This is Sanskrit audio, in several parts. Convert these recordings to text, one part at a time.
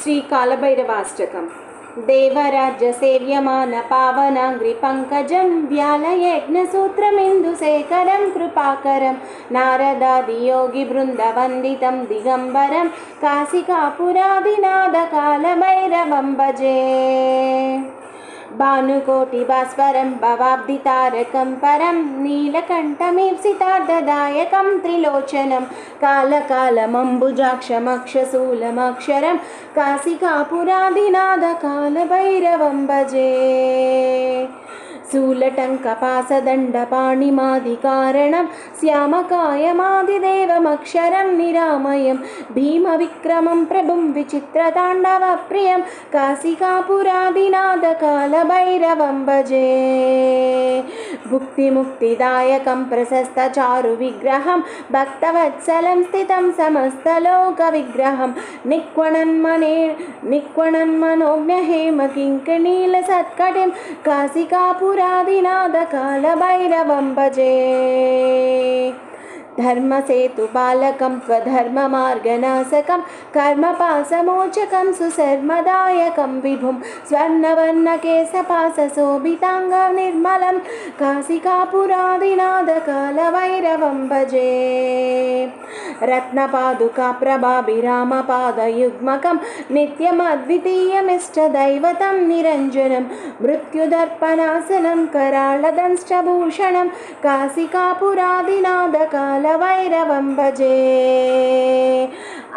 శ్రీ కాలభైరవాష్టకం. దేవరాజ్య సేవ్యమాన పావనాంగ్రి పంకజం వ్యాలయజ్ఞసూత్రమిందుశేఖరం కృపాకరం నారదాది యోగి బృంద వందితం దిగంబరం కాశికాపురాదినాథ కాలభైరవం భజే. భానుకోటి భాస్వరం భవాబ్ది తారకం పరం నీలకంఠమీప్సితార్థదాయకం త్రిలోచనం కాలకాలమంబుజాక్షమక్షశూలమక్షరం కాశికాపురాదినాథ కాలభైరవం భజే. శూలటంకపాసదండపాణిమాదికారణం శ్యామకాయమాదిదేవమక్షరం నిరామయం భీమవిక్రమం ప్రభుం విచిత్రతాండవప్రియం కాశికాపురాదినాథ కాలభైరవం భజే. భుక్తిముక్తిదాయకం ప్రశస్తచారు విగ్రహం భక్తవత్సలం స్థితం సమస్తలోక విగ్రహం నిక్వణన్మనోజ్ఞహేమకింకణీల సత్కటిం కాశికాపురాదినాథ కాలభైరవం భజే. ధర్మసేతుపాలకం స్వధర్మమార్గనాశకం కర్మపాశమోచకం సుశర్మదాయకం విభుం స్వర్ణవర్ణకేశపాశశోభితాంగం నిర్మలం కాశికాపురాదినాథ కాలభైరవం భజే. రత్నపాదుకా ప్రభాభిరామపాదయుగ్మకం నిత్యమద్వితీయమిష్టదైవతం నిరంజనం మృత్యుదర్పణాసనం कराळदंष्टभूषणं काशिकापुरादिनाथ कालभैरवं भजे.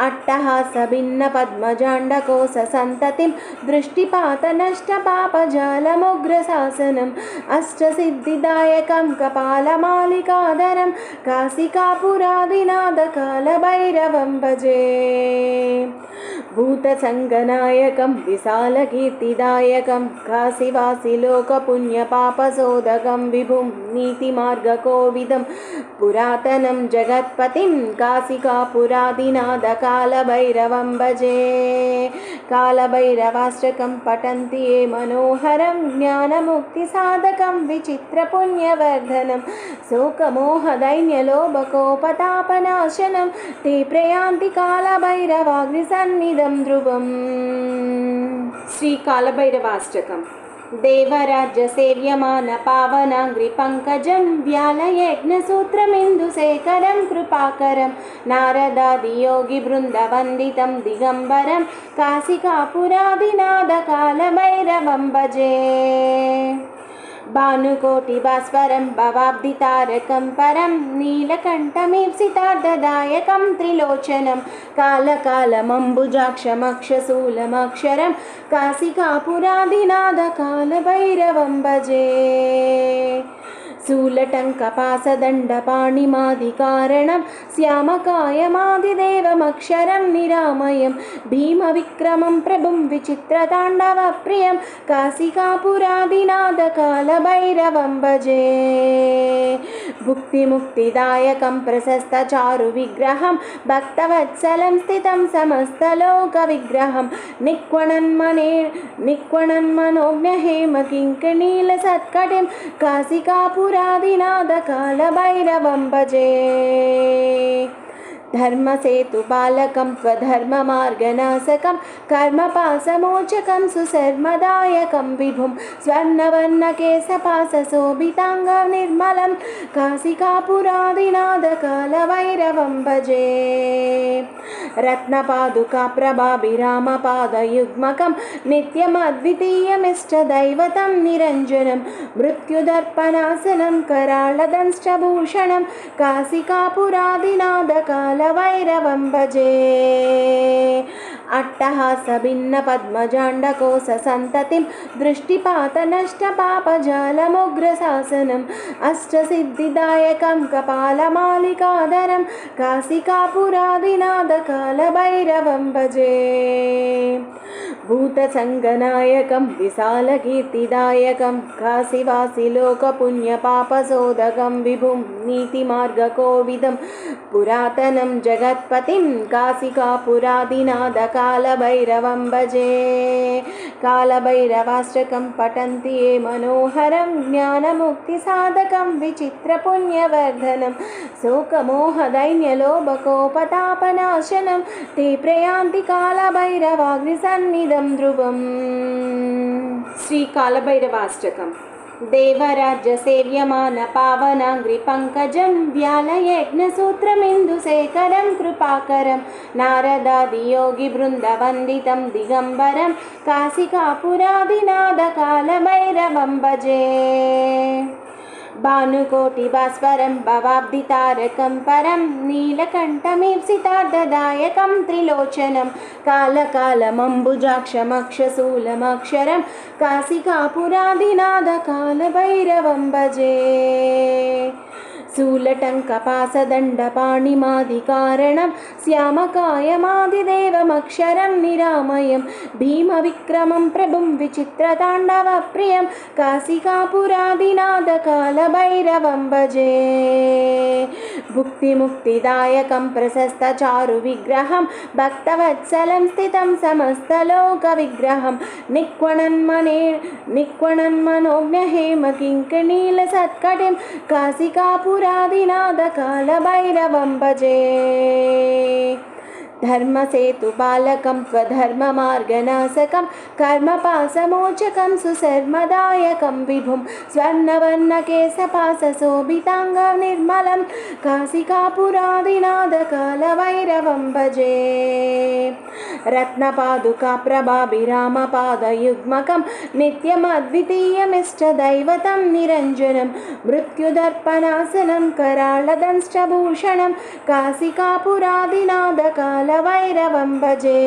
अट्टहासभिन्नपद्मजाण्डकोशसन्ततिं दृष्टिपातनष्टपापजालमुग्रशासनम् अष्टसिद्धिदायकं कपालमालिकाधरं काशिकापुरादिनाथ कालभैरवं भजे. भूतसङ्गनायकं विशालकीर्तिदायकं काशीवासिलोकपुण्यपापशोधकं विभुं नीतिमार्गकोविदं पुरातनं जगत्पतिं काशिकापुरादिनाथ कालभैरवं भजे. कालभैरवाष्टकं पठन्ति ये मनोहरं ज्ञानमुक्तिसाधकं विचित्रपुण्यवर्धनं शोकमोहदैन्यलोभकोपतापनाशनं ते प्रयान्ति कालभैरवाग्निसन्निधं ध्रुवम्. శ్రీ కాలభైరవాష్టకం. దేవరాజ్య సేవ్యమాన పావనాంగ్రి పంకజం వ్యాలయజ్ఞసూత్రమిందుశేఖరం కృపాకరం నారదాది యోగి బృంద వందితం దిగంబరం కాశికాపురాదినాథ కాలభైరవం భజే. భానుకోటి భాస్వరం భవాబ్ది తారకం పరం నీలకంఠమీప్సితార్థదాయకం త్రిలోచనం కాలకాలమంబుజాక్షమక్షశూలమక్షరం కాశికాపురాదినాథ కాలభైరవం భజే. శూలటంకపాసదండపాణిమాదికారణం శ్యామకాయమాదిదేవమక్షరం నిరామయం భీమవిక్రమం ప్రభుం విచిత్రతాండవప్రియం కాశికాపురాదినాథ కాలభైరవం భజే. భుక్తిముక్తిదాయకం ప్రశస్తచారు విగ్రహం భక్తవత్సలం స్థితం సమస్తలోక విగ్రహం నిక్వణన్మనోజ్ఞహేమకింకణీల సత్కటిం కాశికాపురాదినాథ కాలభైరవం భజే. ధర్మసేతుపాలకం స్వధర్మమార్గనాశకం కర్మపాశమోచకం సుశర్మదాయకం విభుం స్వర్ణవర్ణకేశపాశశోభితాంగం నిర్మలం కాశికాపురాదినాథ కాలభైరవం భజే. రత్నపాదుకా ప్రభాభిరామపాదయుగ్మకం నిత్యమద్వితీయమిష్టదైవతం నిరంజనం మృత్యుదర్పణాసనం कराळदंष्टभूषणं काशिकापुरादिनाथ कालभैरवं भजे. अट्टहासभिन्नपद्मजाण्डकोशसन्ततिं दृष्टिपातनष्टपापजालमुग्रशासनम् अष्टसिद्धिदायकं कपालमालिकाधरं काशिकापुरादिनाथ कालभैरवं भजे. भूतसङ्गनायकं विशालकीर्तिदायकं काशीवासिलोकपुण्यपापशोधकं विभुं नीतिमार्गकोविदं पुरातनं जगत्पतिं काशिकापुरादिनाथकालभैरवं भजे। कालभैरवाष्टकं पठन्ति ये मनोहरं ज्ञानमुक्तिसाधकं विचित्रपुण्यवर्धनं शोकमोहदैन्यलोभकोपतापनाशनं ते प्रयान्ति कालभैरवाग्निसन्निधं ध्रुवम्। श्री कालभैरवाष्टकम्। देवराज्य सेव्यमान पावनाङ्घ्रिपङ्कजं व्यालयज्ञसूत्रमिन्दुशेखरं कृपाकरं नारदादियोगिवृन्दवन्दितं दिगम्बरं काशिकापुरादिनाथकालभैरवं भजे। भानुकोटिभास्वरं भवाब्धितारकं परं नीलकण्ठमीप्सितार्धदायकं त्रिलोचनं कालकालमम्बुजाक्षमक्षशूलमक्षरं काशिकापुरादिनाथकालभैरवं भजे। शूलटङ्कपासदण्डपाणिमादिकारणं श्यामकायमादिदेवमक्षरं निरामयं भीमविक्रमं प्रभुं विचित्रताण्डवप्रियं काशिकापुरादिनाथकालभैरवं भजे। भुक्तिमुक्तिदायकं प्रशस्तचारुविग्रहं भक्तवत्सलं स्थितं समस्तलोकविग्रहं निक्वणन्मनोज्ञहेमकिङ्कणीलसत्कटिं काशिकापुरादिनाथकालभैरवं भजे। धर्मसेतुपालकं स्वधर्ममार्गनाशकं कर्मपाशमोचकं सुशर्मदायकं विभुं स्वर्णवर्णकेशपाशशोभिताङ्गं निर्मलं काशिकापुरादिनाथकालभैरवं भजे। रत्नपादुकाप्रभाभिरामपादयुग्मकं नित्यमद्वितीयमिष्टदैवतं निरञ्जनं मृत्युदर्पणासनं कराळदंष्टभूषणं काशिकापुरादिनाथकालभैरवं भजे।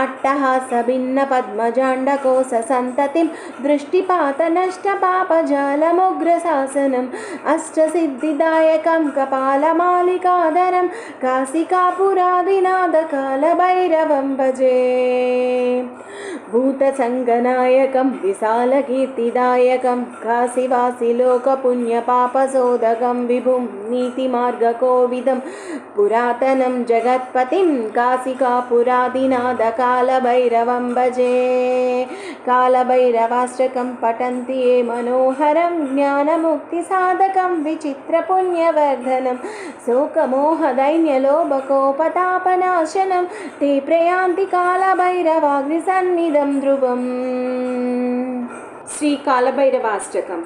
अट्टहासभिन्नपद्मजाण्डकोशसन्ततिं दृष्टिपातनष्टपापजालमुग्रशासनम् अष्टसिद्धिदायकं कपालमालिकाधरं काशिकापुरादिनाथकालभैरवं भजे। भूतसङ्गनायकं विशालकीर्तिदायकं काशीवासिलोकपुण्यपापशोधकं विभुं नीतिमार्गकोविदं पुरातनं जगत्पतिं काशिकापुरादिनाथकालभैरवं भजे। कालभैरवाष्टकं पठन्ति ये मनोहरं ज्ञानमुक्तिसाधकं विचित्रपुण्यवर्धनं शोकमोहदैन्यलोभकोपतापनाशनं ते प्रयान्ति कालभैरवाग्निसन्निधं ध्रुवम्। श्री कालभैरवाष्टकम्।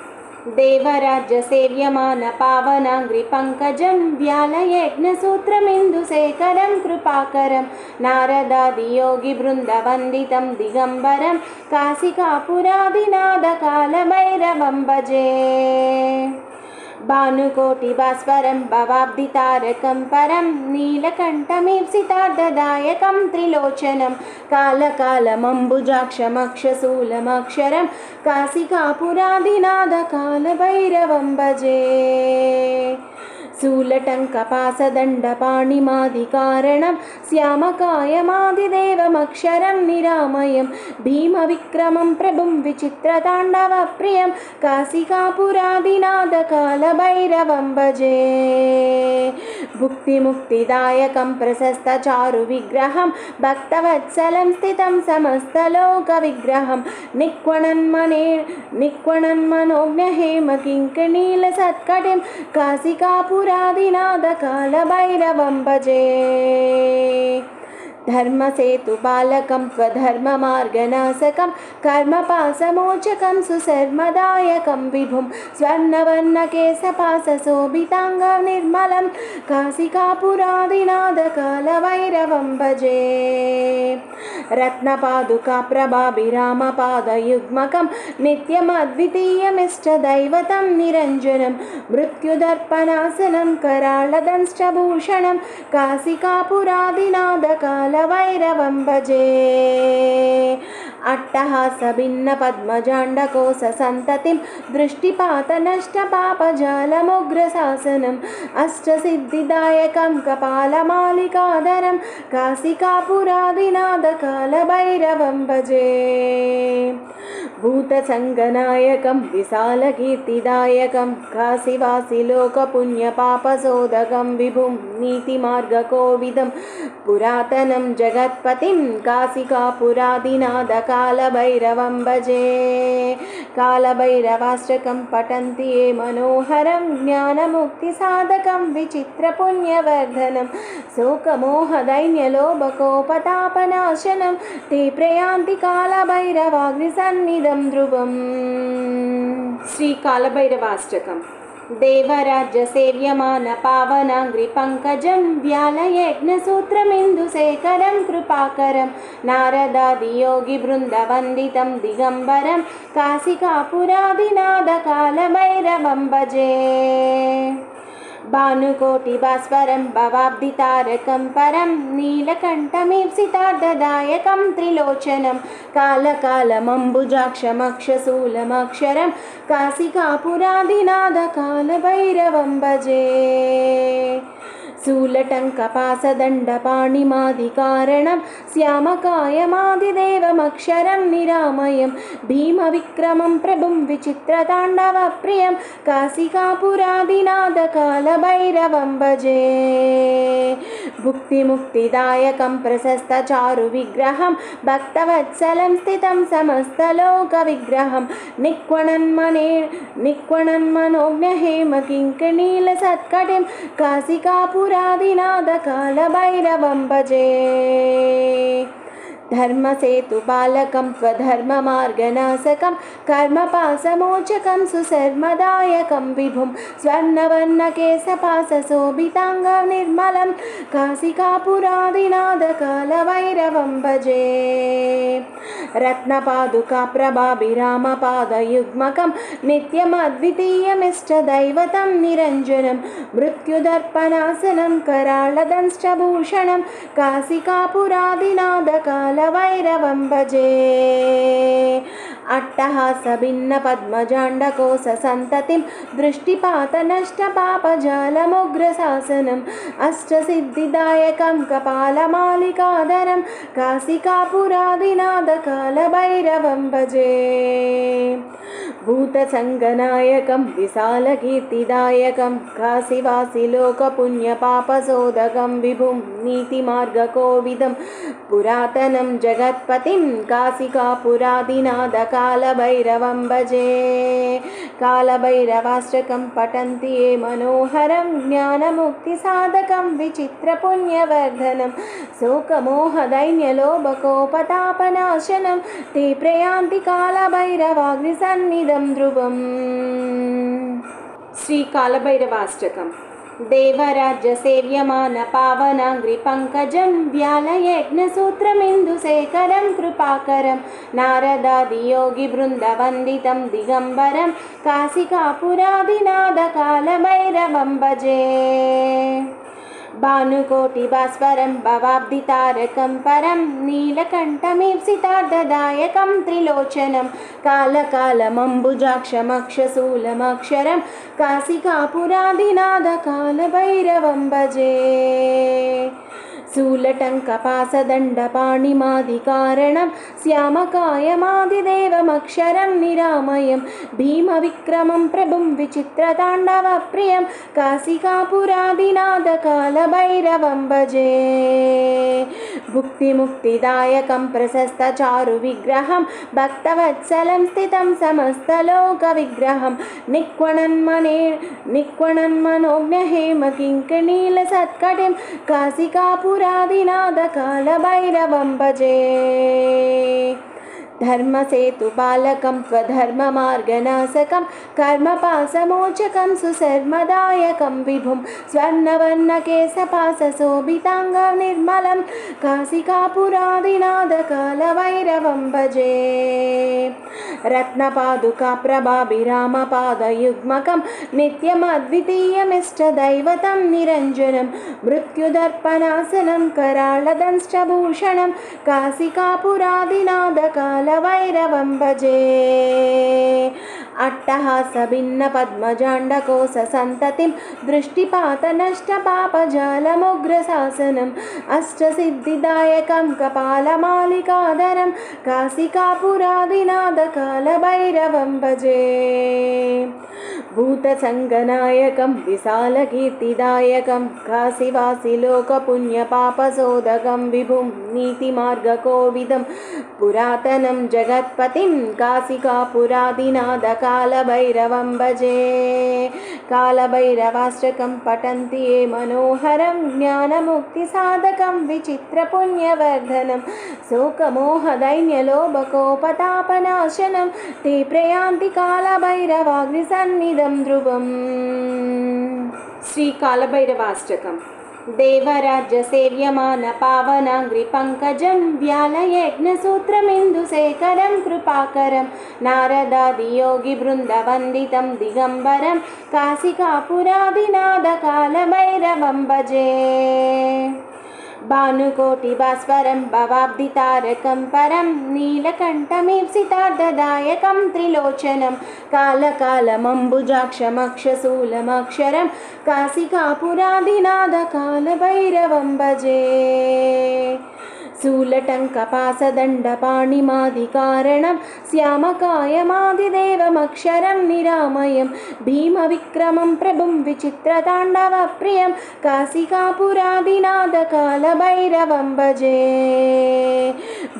देवराज्य सेव्यमान पावनाङ्घ्रिपङ्कजं व्यालयज्ञसूत्रमिन्दुशेखरं कृपाकरं नारदादियोगिवृन्दवन्दितं दिगम्बरं काशिकापुरादिनाथकालभैरवं भजे। भानुकोटिभास्वरं भवाब्धितारकं परं नीलकण्ठमीप्सितार्धदायकं त्रिलोचनं कालकालमम्बुजाक्षमक्षशूलमक्षरं काशिकापुरादिनाथकालभैरवं भजे। शूलटङ्कपासदण्डपाणिमादिकारणं श्यामकायमादिदेवमक्षरं निरामयं भीमविक्रमं प्रभुं विचित्रताण्डवप्रियं काशिकापुरादिनाथकालभैरवं भजे। भुक्तिमुक्तिदायकं प्रशस्तचारुविग्रहं भक्तवत्सलं स्थितं समस्तलोकविग्रहं निक्वणन्मनोज्ञहेमकिङ्कणीलसत्कटिं काशिकापुरादिनाथकालभैरवं भजे। धर्मसेतुपालकं स्वधर्ममार्गनाशकं कर्मपाशमोचकं सुशर्मदायकं विभुं स्वर्णवर्णकेशपाशशोभिताङ्गं निर्मलं काशिकापुरादिनाथकालभैरवं भजे। रत्नपादुकाप्रभाभिरामपादयुग्मकं नित्यमद्वितीयमिष्टदैवतं निरञ्जनं मृत्युदर्पणासनं कराळदंष्टभूषणं काशिकापुरादिनाथकालभैरवं भजे। अट्टहासभिन्नपद्मजाण्डकोशसन्ततिं दृष्टिपातनष्टपापजालमुग्रशासनम् अष्टसिद्धिदायकं कपालमालिकाधरं काशिकापुरादिनाथकालभैरवं भजे भूतसङ्गनायकं विशालकीर्तिदायकं काशीवासिलोकपुण्यपापशोधकं विभुं नीतिमार्गकोविदं पुरातनं जगत्पतिं काशिकापुरादिनाथकालभैरवं भजे कालभैरवाष्टकं पठन्ति ये मनोहरं ज्ञानमुक्तिसाधकं विचित्रपुण्यवर्धनं शोकमोहदैन्यलोभकोपतापनाशनं ते प्रयान्ति कालभैरवाग्निसन्निधं ध्रुवम् श्री कालभैरवाष्टकम् देवराज्य सेव्यमान पावनाङ्घ्रिपङ्कजं व्यालयज्ञसूत्रमिन्दुशेखरं कृपाकरं नारदादियोगिवृन्दवन्दितं दिगम्बरं काशिकापुरादिनाथकालभैरवं भजे भानुकोटिभास्वरं भवाब्धितारकं परं नीलकण्ठमीप्सितार्धदायकं त्रिलोचनं कालकालमम्बुजाक्षमक्षशूलमक्षरं काशिकापुरादिनाथकालभैरवं भजे शूलटङ्कपासदण्डपाणिमादिकारणं श्यामकायमादिदेवमक्षरं निरामयं भीमविक्रमं प्रभुं विचित्रताण्डवप्रियं काशिकापुरादिनाथकालभैरवं भजे भुक्तिमुक्तिदायकं प्रशस्तचारुविग्रहं भक्तवत्सलं स्थितं समस्तलोकविग्रहं निक्वणन्मनोज्ञहेमकिङ्कणीलसत्कटिं काशिकापुरादिनाथकालभैरवं भजे धर्मसेतुपालकं स्वधर्ममार्गनाशकं कर्मपाशमोचकं सुशर्मदायकं विभुं स्वर्णवर्णकेशपाशशोभिताङ्गं निर्मलं काशिकापुरादिनाथकालभैरवं भजे रत्नपादुकाप्रभाभिरामपादयुग्मकं नित्यमद्वितीयमिष्टदैवतं निरञ्जनं मृत्युदर्पणासनं कराळदंष्टभूषणं काशिकापुरादिनाथकालभैरवं भजे अट्टहासभिन्नपद्मजाण्डकोशसन्ततिं दृष्टिपातनष्टपापजालमुग्रशासनम् अष्टसिद्धिदायकं कपालमालिकाधरं काशिकापुरादिनाथकालभैरवं भजे भूतसङ्गनायकं विशालकीर्तिदायकं काशीवासिलोकपुण्यपापशोधकं विभुं नीतिमार्गकोविदं पुरातनं जगत्पतिं काशिकापुरादिनाथकालभैरवं भजे कालभैरवाष्टकं पठन्ति ये मनोहरं ज्ञानमुक्तिसाधकं विचित्रपुण्यवर्धनं शोकमोहदैन्यलोभकोपतापनाशनं ते प्रयान्ति कालभैरवाग्निसन्निधं ध्रुवम् श्री कालभैरवाष्टकम् देवराज्य सेव्यमान पावनाङ्घ्रिपङ्कजं व्यालयज्ञसूत्रमिन्दुशेखरं कृपाकरं नारदादियोगिवृन्दवन्दितं दिगम्बरं काशिकापुरादिनाथकालभैरवं भजे भानुकोटिभास्वरं भवाब्धितारकं परं नीलकण्ठमीप्सितार्धदायकं त्रिलोचनं कालकालमम्बुजाक्षमक्षशूलमक्षरं काशिकापुरादिनाथकालभैरवं भजे शूलटङ्कपासदण्डपाणिमादिकारणं श्यामकायमादिदेवमक्षरं निरामयं भीमविक्रमं प्रभुं विचित्रताण्डवप्रियं काशिकापुरादिनाथकालभैरवं भजे भुक्तिमुक्तिदायकं प्रशस्तचारुविग्रहं भक्तवत्सलं स्थितं समस्तलोकविग्रहं निक्वणन्मनोज्ञहेमकिङ्कणीलसत्कटिं काशिकापुरादिनाथकालभैरवं भजे धर्मसेतुपालकं स्वधर्ममार्गनाशकं कर्मपाशमोचकं सुशर्मदायकं विभुं स्वर्णवर्णकेशपाशशोभिताङ्गं निर्मलं काशिकापुरादिनाथकालभैरवं भजे रत्नपादुकाप्रभाभिरामपादयुग्मकं नित्यमद्वितीयमिष्टदैवतं निरञ्जनं मृत्युदर्पणासनं कराळदंष्टभूषणं काशिकापुरादिनाथकालभैरवं कालभैरवं भजे अट्टहासभिन्नपद्मजाण्डकोशसन्ततिं दृष्टिपातनष्टपापजालमुग्रशासनम् अष्टसिद्धिदायकं कपालमालिकाधरं काशिकापुरादिनाथकालभैरवं भजे भूतसङ्गनायकं विशालकीर्तिदायकं काशीवासिलोकपुण्यपापशोधकं विभुं नीतिमार्गकोविदं पुरातनं जगत्पतिं काशिकापुरादिनाथकालभैरवं भजे कालभैरवाष्टकं पठन्ति ये मनोहरं ज्ञानमुक्तिसाधकं विचित्रपुण्यवर्धनं शोकमोहदैन्यलोभकोपतापनाशनं ते प्रयान्ति कालभैरवाग्निसन्निधं ध्रुवम् श्री कालभैरवाष्टकम् देवराज्य सेव्यमान पावनाङ्घ्रिपङ्कजं व्यालयज्ञसूत्रमिन्दुशेखरं कृपाकरं नारदादियोगिवृन्दवन्दितं दिगम्बरं काशिकापुरादिनाथकालभैरवं भजे भानुकोटिभास्वरं भवाब्धितारकं परं नीलकण्ठमीप्सितार्धदायकं त्रिलोचनं कालकालमम्बुजाक्षमक्षशूलमक्षरं काशिकापुरादिनाथकालभैरवं भजे शूलटङ्कपासदण्डपाणिमादिकारणं श्यामकायमादिदेवमक्षरं निरामयं भीमविक्रमं प्रभुं विचित्रताण्डवप्रियं काशिकापुरादिनाथकालभैरवं भजे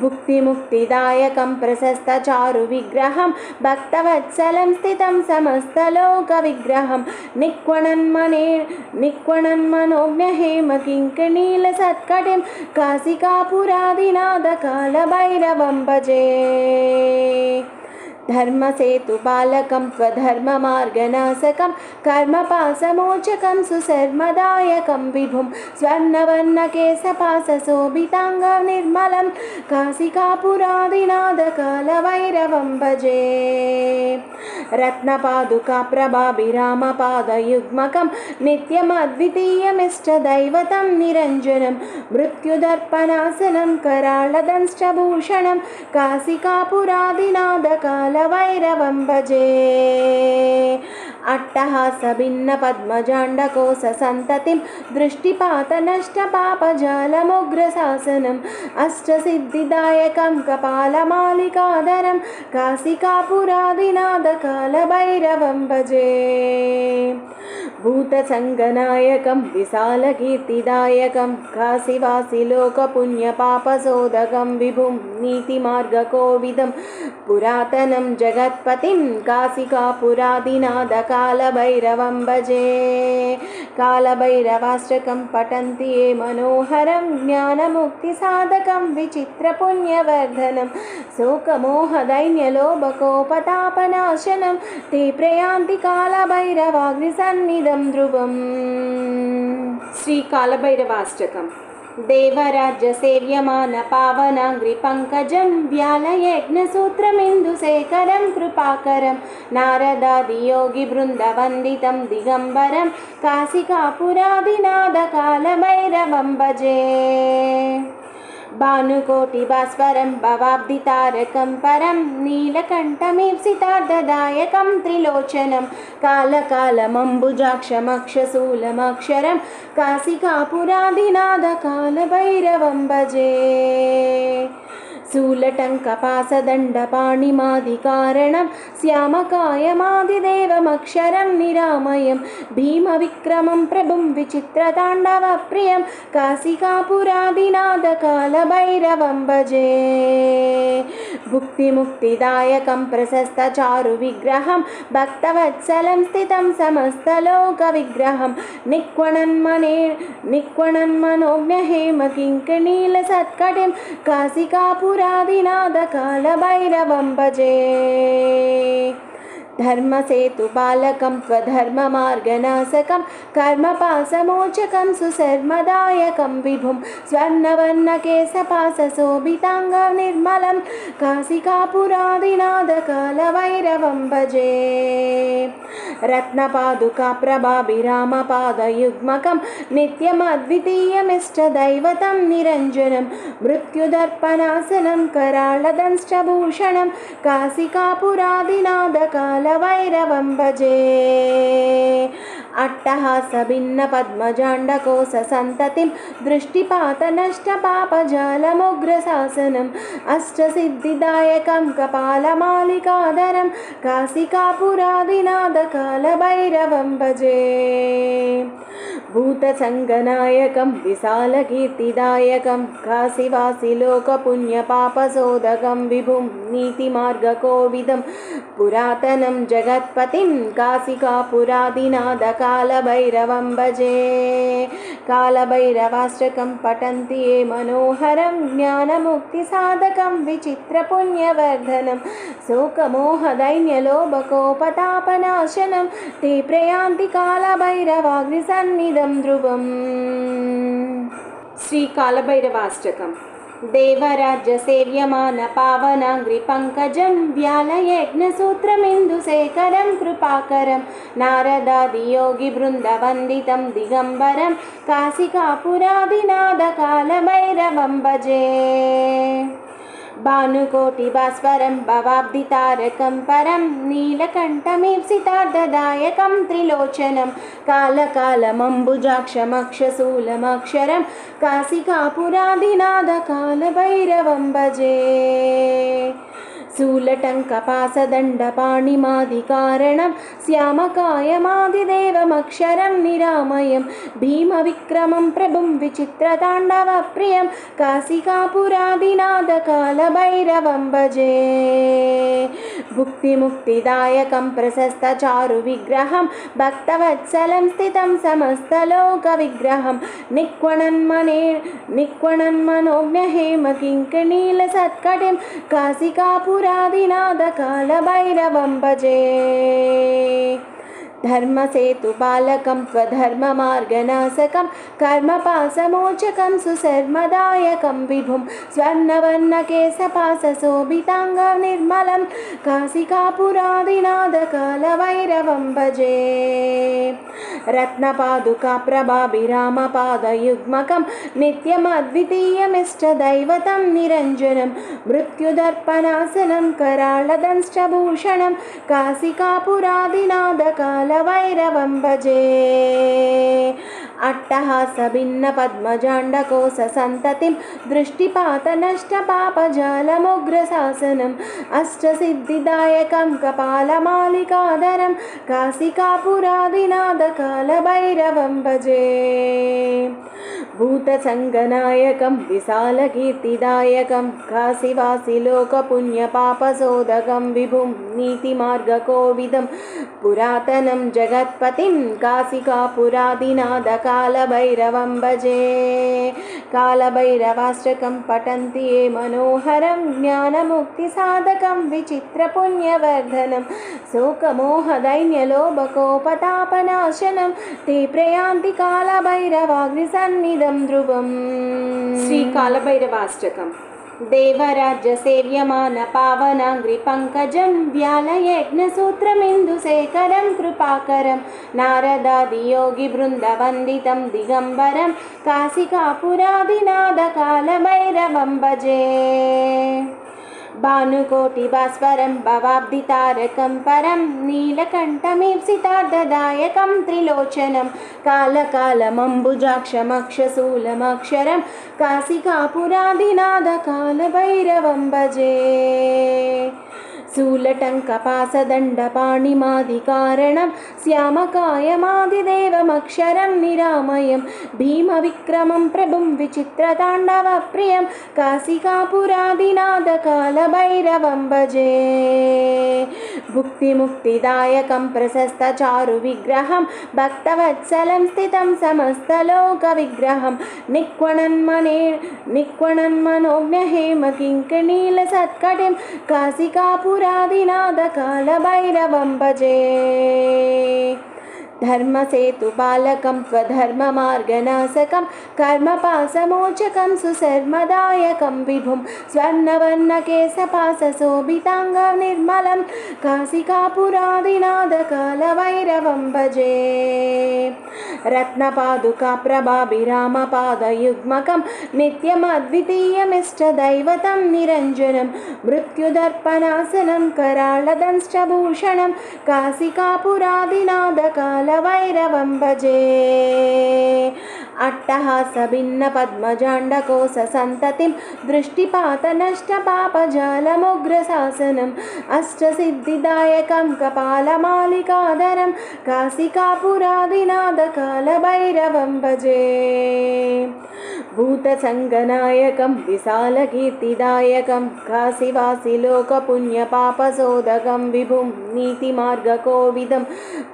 भुक्तिमुक्तिदायकं प्रशस्तचारुविग्रहं भक्तवत्सलं स्थितं समस्तलोकविग्रहं निक्वणन्मनोज्ञहेमकिङ्कणीलसत्कटिं काशिकापुरादिनाथकालभैरवं भजे धर्मसेतुपालकं स्वधर्ममार्गनाशकं कर्मपाशमोचकं सुशर्मदायकं विभुं स्वर्णवर्णकेशपाशशोभिताङ्गनिर्मलं काशिकापुरादिनाथकालभैरवं भजे रत्नपादुकाप्रभाभिरामपादयुग्मकं नित्यमद्वितीयमिष्टदैवतं निरञ्जनं मृत्युदर्पणासनं कराळदंष्टभूषणं काशिकापुरादिनाथकालभैरवं भजे अट्टहासभिन्नपद्मजाण्डकोशसन्ततिं दृष्टिपातनष्टपापजालमुग्रशासनम् अष्टसिद्धिदायकं कपालमालिकाधरं काशिकापुरादिनाथकालभैरवं भजे भूतसङ्गनायकं विशालकीर्तिदायकं काशीवासिलोकपुण्यपापशोधकं विभुं नीतिमार्गकोविदं पुरातनं जगत्पतिं काशिकापुरादिनाथकालभैरवं भजे कालभैरवाष्टकं पठन्ति ये मनोहरं ज्ञानमुक्तिसाधकं विचित्रपुण्यवर्धनं शोकमोहदैन्यलोभकोपतापनाशनं ते प्रयान्ति कालभैरवाग्निसन्निधं ध्रुवम् श्री कालभैरवाष्टकम् देवराज्य सेव्यमान पावनाङ्घ्रिपङ्कजं व्यालयज्ञसूत्रमिन्दुशेखरं कृपाकरं नारदादियोगिवृन्दवन्दितं दिगम्बरं काशिकापुरादिनाथकालभैरवं भजे भानुकोटिभास्वरं भवाब्धितारकं परं नीलकण्ठमीप्सितार्धदायकं त्रिलोचनं कालकालमम्बुजाक्षमक्षशूलमक्षरं काशिकापुरादिनाथकालभैरवं भजे शूलटङ्कपासदण्डपाणिमादिकारणं श्यामकायमादिदेवमक्षरं निरामयं भीमविक्रमं प्रभुं विचित्रताण्डवप्रियं काशिकापुरादिनाथकालभैरवं भजे भुक्तिमुक्तिदायकं प्रशस्तचारुविग्रहं भक्तवत्सलं स्थितं समस्तलोकविग्रहं निक्वणन्मनोज्ञहेमकिङ्कणीलसत्कटिं काशिकापुरादिनाथकालभैरवं भजे धर्मसेतुपालकं स्वधर्ममार्गनाशकं कर्मपाशमोचकं सुशर्मदायकं विभुं स्वर्णवर्णकेशपाशशोभिताङ्गं निर्मलं काशिकापुरादिनाथकालभैरवं भजे रत्नपादुकाप्रभाभिरामपादयुग्मकं नित्यमद्वितीयमिष्टदैवतं निरञ्जनं मृत्युदर्पणासनं कराळदंष्टभूषणं काशिकापुरादिनाथकालभैरवं भजे अट्टहासभिन्नपद्मजाण्डकोशसन्ततिं दृष्टिपातनष्टपापजालमुग्रशासनम् अष्टसिद्धिदायकं कपालमालिकाधरं काशिकापुरादिनाथकालभैरवं भजे भूतसङ्गनायकं विशालकीर्तिदायकं काशीवासिलोकपुण्यपापशोधकं विभुं नीतिमार्गकोविदं पुरातनं जगत्पतिं काशिकापुरादिनाथकालभैरवं भजे कालभैरवाष्टकं पठन्ति ये मनोहरं ज्ञानमुक्तिसाधकं विचित्रपुण्यवर्धनं शोकमोहदैन्यलोभकोपतापनाशनं ते प्रयान्ति कालभैरवाग्निसन्निधं ध्रुवम् श्री कालभैरवाष्टकम् देवराज्यसेव्यमान पावनाङ्घ्रिपङ्कजं व्यालयज्ञसूत्रमिन्दुशेखरं कृपाकरं नारदादियोगिवृन्दवन्दितं दिगम्बरं काशिकापुरादिनाथकालभैरवं भजे भानुकोटिभास्वरं भवाब्धितारकं परं नीलकण्ठमीप्सितार्धदायकं त्रिलोचनं कालकालमम्बुजाक्षमक्षशूलमक्षरं काशिकापुरादिनाथकालभैरवं भजे शूलटङ्कपाशदण्डपाणिमादिकारणं श्यामकायमादिदेवमक्षरं निरामयं भीमविक्रमं प्रभुं विचित्रताण्डवप्रियं काशिकापुरादिनाथकालभैरवं भजे भुक्तिमुक्तिदायकं प्रशस्तचारुविग्रहं भक्तवत्सलं स्थितं समस्तलोकविग्रहं निक्वणन्मनोज्ञहेमकिङ्कणीलसत्कटिं काशिकापुरादिनाथकालभैरवं भजे धर्मसेतुपालकं स्वधर्ममार्गनाशकं कर्मपाशमोचकं सुशर्मदायकं विभुं स्वर्णवर्णकेशपाशशोभिताङ्गं निर्मलं काशिकापुरादिनाथकालभैरवं भजे रत्नपादुकाप्रभाभिरामपादयुग्मकं नित्यमद्वितीयमिष्टदैवतं निरञ्जनं मृत्युदर्पणासनं कराळदंष्टभूषणं काशिकापुरादिनाथकालभैरवं भजे अट्टहासभिन्नपद्मजाण्डकोशसन्ततिं दृष्टिपातनष्टपापजालमुग्रशासनम् अष्टसिद्धिदायकं कपालमालिकाधरं काशिकापुरादिनाथकालभैरवं भजे भूतसङ्गनायकं विशालकीर्तिदायकं काशीवासिलोकपुण्यपापशोधकं विभुं नीतिमार्गकोविदं पुरातनं जगत्पतिं काशिकापुरादिनाथकालभैरवं भजे कालभैरवाष्टकं पठन्ति ये मनोहरं ज्ञानमुक्तिसाधकं विचित्रपुण्यवर्धनं शोकमोहदैन्यलोभकोपतापनाशनं ते प्रयान्ति कालभैरवाग्निसन्निधं ध्रुवम् श्री कालभैरवाष्टकम् देवराज्यसेव्यमान पावनाङ्घ्रिपङ्कजं व्यालयज्ञसूत्रमिन्दुशेखरं कृपाकरं नारदादियोगिवृन्दवन्दितं दिगम्बरं काशिकापुरादिनाथकालभैरवं भजे भानुकोटिभास्वरं भवाब्धितारकं परं नीलकण्ठमीप्सितार्धदायकं त्रिलोचनं कालकालमम्बुजाक्षमक्षशूलमक्षरं काशिकापुरादिनाथकालभैरवं भजे शूलटङ्कपाशदण्डपाणिमादिकारणं श्यामकायमादिदेवमक्षरं निरामयं भीमविक्रमं प्रभुं विचित्रताण्डवप्रियं काशिकापुरादिनाथकालभैरवं भजे भुक्तिमुक्तिदायकं प्रशस्तचारुविग्रहं भक्तवत्सलं स्थितं समस्तलोकविग्रहं निक्वणन्मनोज्ञहेमकिङ्कणीलसत्कटिं काशिकापुरादिनाथकालभैरवं भजे धर्मसेतुपालकं स्वधर्ममार्गनाशकं कर्मपाशमोचकं सुशर्मदायकं विभुं स्वर्णवर्णकेशपाशशोभिताङ्गं निर्मलं काशिकापुरादिनाथकालभैरवं भजे रत्नपादुकाप्रभाभिरामपादयुग्मकं नित्यमद्वितीयमिष्टदैवतं निरञ्जनं मृत्युदर्पणासनं कराळदंष्टभूषणं काशिकापुरादिनाथकालभैरवं भजे अट्टहासभिन्नपद्मजाण्डकोशसन्ततिं दृष्टिपातनष्टपापजालमुग्रशासनम् अष्टसिद्धिदायकं कपालमालिकाधरं काशिकापुरादिनाथकालभैरवं भजे भूतसङ्गनायकं विशालकीर्तिदायकं काशीवासिलोकपुण्यपापशोधकं विभुं नीतिमार्गकोविदं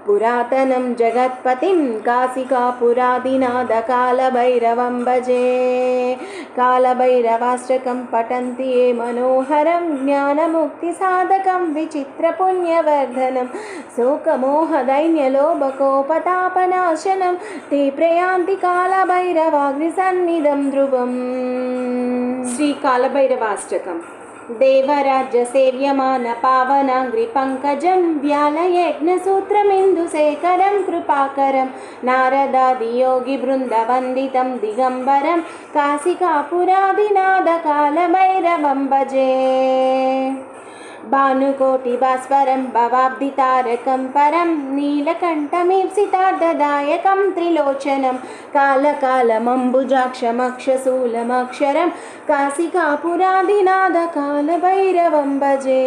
पुरातनं जगत्पतिं काशिकापुरादिनाथकालभैरवं भजे कालभैरवाष्टकं पठन्ति ये मनोहरं ज्ञानमुक्तिसाधकं विचित्रपुण्यवर्धनं शोकमोहदैन्यलोभकोपतापनाशनं ते प्रयान्ति कालभैरवाग्निसन्निधं ध्रुवम् श्री कालभैरवाष्टकम् देवराज्यसेव्यमान पावनाङ्घ्रिपङ्कजं व्यालयज्ञसूत्रमिन्दुशेखरं कृपाकरं नारदादियोगिवृन्दवन्दितं दिगम्बरं काशिकापुरादिनाथकालभैरवं भजे भानुकोटिभास्वरं भवाब्धितारकं परं नीलकण्ठमीप्सितार्धदायकं त्रिलोचनं कालकालमम्बुजाक्षमक्षशूलमक्षरं काशिकापुरादिनाथकालभैरवं भजे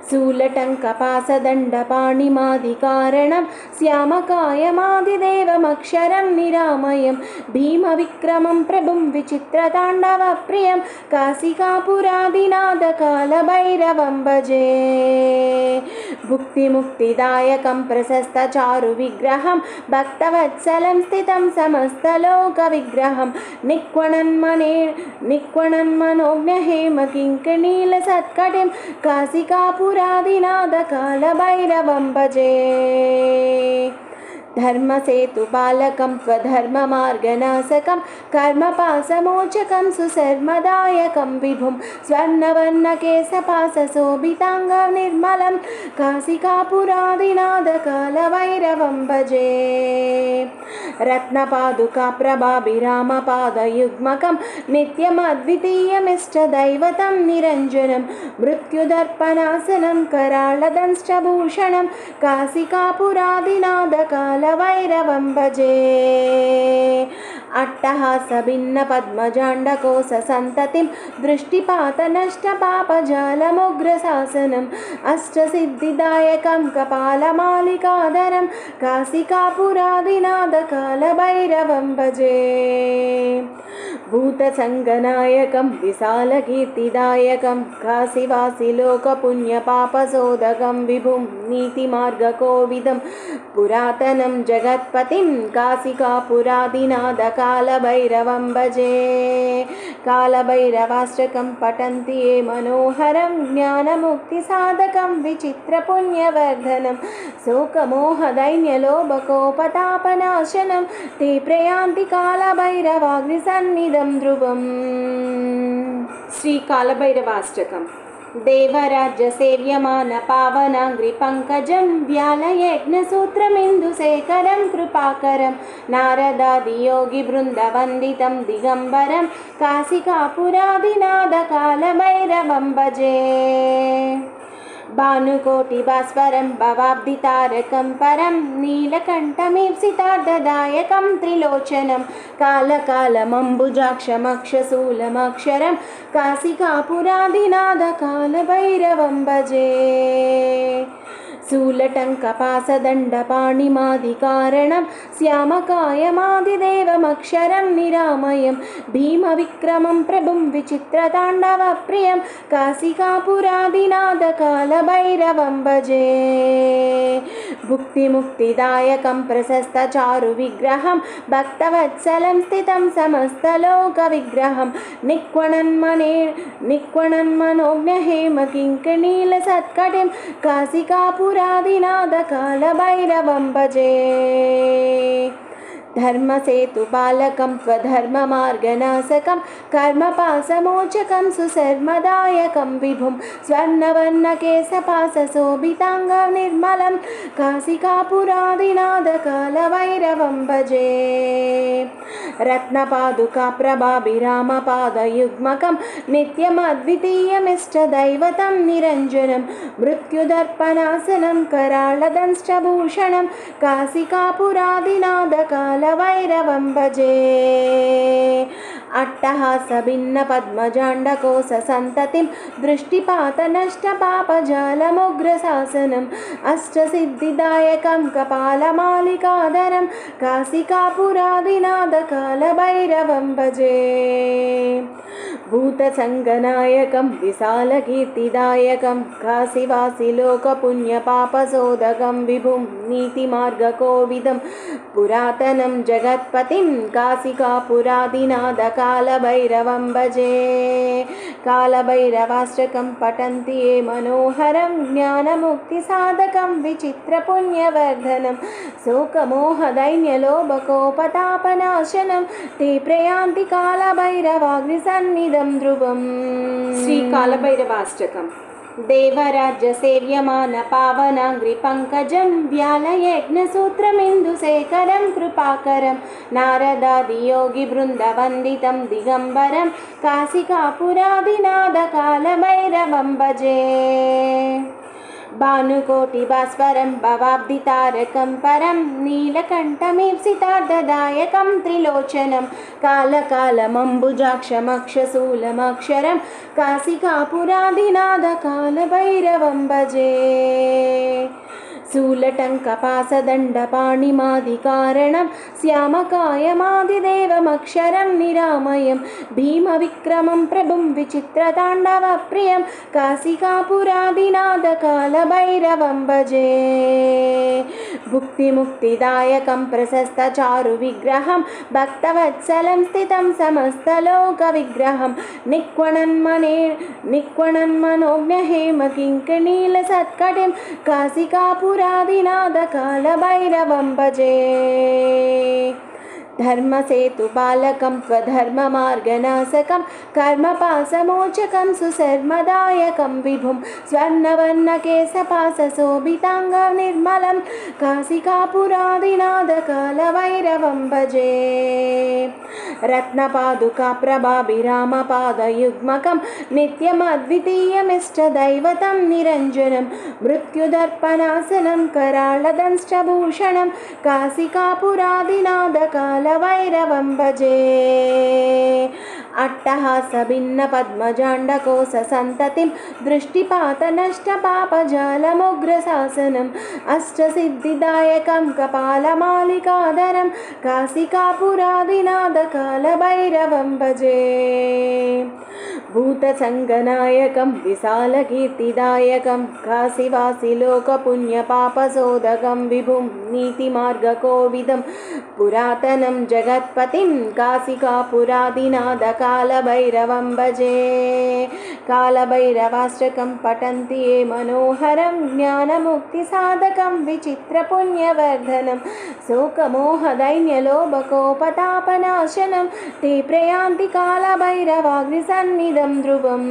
शूलटङ्कपाशदण्डपाणिमादिकारणं श्यामकायमादिदेवमक्षरं निरामयं भीमविक्रमं प्रभुं विचित्रताण्डवप्रियं काशिकापुरादिनाथकालभैरवं भजे भुक्तिमुक्तिदायकं प्रशस्तचारुविग्रहं भक्तवत्सलं स्थितं समस्तलोकविग्रहं निक्वणन्मनोज्ञहेमकिङ्कणीलसत्कटिं काशिकापुरादिनाथकालभैरवं भजे धर्मसेतुपालकं स्वधर्ममार्गनाशकं कर्मपाशमोचकं सुशर्मदायकं विभुं स्वर्णवर्णकेशपाशशोभिताङ्गं निर्मलं काशिकापुरादिनाथकालभैरवं भजे रत्नपादुकाप्रभाभिरामपादयुग्मकं नित्यमद्वितीयमिष्टदैवतं निरञ्जनं मृत्युदर्पणासनं कराळदंष्टभूषणं काशिकापुरादिनाथकालभैरवं भजे अट्टहासभिन्नपद्मजाण्डकोशसन्ततिं दृष्टिपातनष्टपापजालमुग्रशासनम् अष्टसिद्धिदायकं कपालमालिकाधरं काशिकापुरादिनाथकालभैरवं भजे भूतसङ्गनायकं विशालकीर्तिदायकं काशीवासिलोकपुण्यपापशोधकं विभुं नीतिमार्गकोविदं पुरातनं जगत्पतिं काशिकापुरादिनाथकालभैरवं भजे कालभैरवाष्टकं पठन्ति ये मनोहरं ज्ञानमुक्तिसाधकं विचित्रपुण्यवर्धनं शोकमोहदैन्यलोभकोपतापनाशनं ते प्रयान्ति कालभैरवाग्निसन्निधं ध्रुवम् श्री कालभैरवाष्टकम् देवराज्यसेव्यमान पावनाङ्घ्रिपङ्कजं व्यालयज्ञसूत्रमिन्दुशेखरं कृपाकरं नारदादियोगिवृन्दवन्दितं दिगम्बरं काशिकापुरादिनाथकालभैरवं भजे भानुकोटिभास्वरं भवाब्धितारकं परं नीलकण्ठमीप्सितार्धदायकं त्रिलोचनं कालकालमम्बुजाक्षमक्षशूलमक्षरं काशिकापुरादिनाथकालभैरवं भजे शूलटङ्कपासदण्डपाणिमादिकारणं श्यामकायमादिदेवमक्षरं निरामयं भीमविक्रमं प्रभुं विचित्रताण्डवप्रियं काशिकापुरादिनाथकालभैरवं भजे भुक्तिमुक्तिदायकं प्रशस्तचारुविग्रहं भक्तवत्सलं स्थितं समस्तलोकविग्रहं निक्वणन्मनोज्ञहेमकिङ्कणीलसत्कटिं काशिकापुरादिनाथकालभैरवं भजे धर्मसेतुपालकं त्वधर्ममार्गनाशकं कर्मपाशमोचकं सुशर्मदायकं विभुं स्वर्णवर्णकेशपाशशोभिताङ्गं निर्मलं काशिकापुरादिनाथकालभैरवं भजे रत्नपादुकाप्रभाभिरामपादयुग्मकं नित्यमद्वितीयमिष्टदैवतं निरञ्जनं मृत्युदर्पणासनं कराळदंष्टभूषणं काशिकापुरादिनाथकालभैरवं भजे अट्टहासभिन्नपद्मजाण्डकोशसन्ततिं दृष्टिपातनष्टपापजालमुग्रशासनम् अष्टसिद्धिदायकं कपालमालिकाधरं काशिकापुरादिनाथकालभैरवं भजे भूतसङ्गनायकं विशालकीर्तिदायकं काशीवासिलोकपुण्यपापशोधकं विभुं नीतिमार्गकोविदं पुरातनं जगत्पतिं काशिकापुरादिनाथकालभैरवं भजे कालभैरवाष्टकं पठन्ति ये मनोहरं ज्ञानमुक्तिसाधकं विचित्रपुण्यवर्धनं शोकमोहदैन्यलोभकोपतापनाशनं ते प्रयान्ति कालभैरवाग्निसन्निधं ध्रुवम् श्री कालभैरवाष्टकम् देवराज्यसेव्यमानपावनाङ्घ्रिपङ्कजं व्यालयज्ञसूत्रमिन्दुशेखरं कृपाकरं नारदादियोगिवृन्दवन्दितं दिगम्बरं काशिकापुरादिनाथकालभैरवं भजे भानुकोटिभास्वरं भवाब्धितारकं परं नीलकण्ठमीप्सितार्धदायकं त्रिलोचनं कालकालमम्बुजाक्षमक्षशूलमक्षरं काशिकापुरादिनाथकालभैरवं भजे शूलटङ्कपासदण्डपाणिमादिकारणं श्यामकायमादिदेवमक्षरं निरामयं भीमविक्रमं प्रभुं विचित्रताण्डवप्रियं काशिकापुरादिनाथकालभैरवं भजे भुक्तिमुक्तिदायकं प्रशस्तचारुविग्रहं भक्तवत्सलं स्थितं समस्तलोकविग्रहं निक्वणन्मनोज्ञहेमकिङ्कणीलसत्कटिं काशिकापुरादिनाथकालभैरवं भजे धर्मसेतुपालकं त्वधर्ममार्गनाशकं कर्मपाशमोचकं सुशर्मदायकं विभुं स्वर्णवर्णकेशपाशशोभिताङ्गं निर्मलं काशिकापुरादिनाथकालभैरवं भजे रत्नपादुकाप्रभाभिरामपादयुग्मकं नित्यमद्वितीयमिष्टदैवतं निरञ्जनं मृत्युदर्पणासनं कराळदंष्टभूषणं काशिकापुरादिनाथकालभैरवं भजे अट्टहासभिन्नपद्मजाण्डकोशसन्ततिं दृष्टिपातनष्टपापजालमुग्रशासनम् अष्टसिद्धिदायकं कपालमालिकाधरं काशिकापुरादिनाथकालभैरवं भजे भूतसङ्गनायकं विशालकीर्तिदायकं काशीवासिलोकपुण्यपापशोधकं विभुं नीतिमार्गकोविदं पुरातनं जगत्पतिं काशिकापुरादिनाथकालभैरवं भजे कालभैरवाष्टकं पठन्ति ये मनोहरं ज्ञानमुक्तिसाधकं विचित्रपुण्यवर्धनं शोकमोहदैन्यलोभकोपतापनाशनं ते प्रयान्ति कालभैरवाग्निसन्निधं ध्रुवम्